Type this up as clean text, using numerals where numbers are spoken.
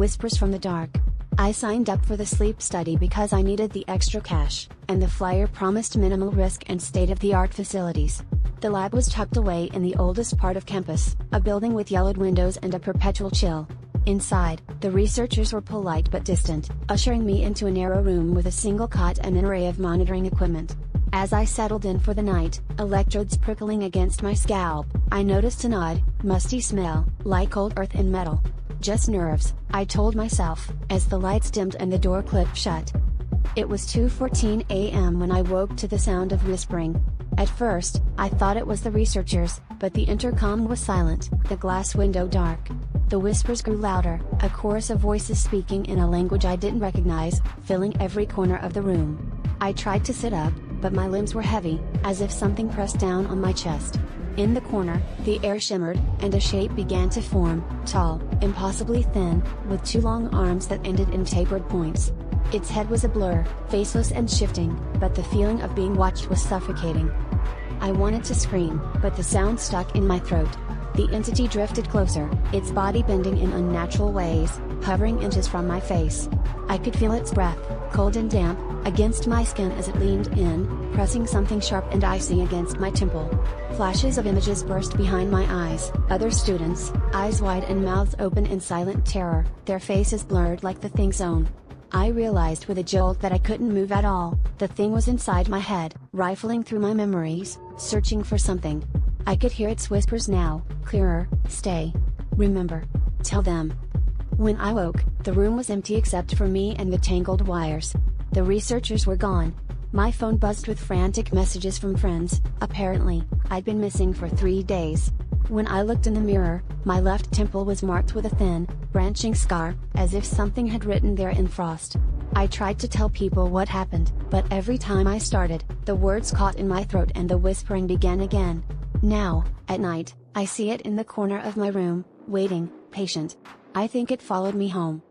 Whispers from the Dark. I signed up for the sleep study because I needed the extra cash, and the flyer promised minimal risk and state-of-the-art facilities. The lab was tucked away in the oldest part of campus, a building with yellowed windows and a perpetual chill. Inside, the researchers were polite but distant, ushering me into a narrow room with a single cot and an array of monitoring equipment. As I settled in for the night, electrodes prickling against my scalp, I noticed an odd, musty smell, like old earth and metal. Just nerves, I told myself, as the lights dimmed and the door clicked shut. It was 2:14 a.m. when I woke to the sound of whispering. At first, I thought it was the researchers, but the intercom was silent, the glass window dark. The whispers grew louder, a chorus of voices speaking in a language I didn't recognize, filling every corner of the room. I tried to sit up, but my limbs were heavy, as if something pressed down on my chest. In the corner, the air shimmered, and a shape began to form, tall, impossibly thin, with two long arms that ended in tapered points. Its head was a blur, faceless and shifting, but the feeling of being watched was suffocating. I wanted to scream, but the sound stuck in my throat. The entity drifted closer, its body bending in unnatural ways, hovering inches from my face. I could feel its breath, cold and damp, against my skin as it leaned in, pressing something sharp and icy against my temple. Flashes of images burst behind my eyes, other students, eyes wide and mouths open in silent terror, their faces blurred like the thing's own. I realized with a jolt that I couldn't move at all. The thing was inside my head, rifling through my memories, searching for something. I could hear its whispers now, clearer: stay. Remember. Tell them. When I woke, the room was empty except for me and the tangled wires. The researchers were gone. My phone buzzed with frantic messages from friends. Apparently, I'd been missing for 3 days. When I looked in the mirror, my left temple was marked with a thin, branching scar, as if something had written there in frost. I tried to tell people what happened, but every time I started, the words caught in my throat and the whispering began again. Now, at night, I see it in the corner of my room, waiting, patient. I think it followed me home.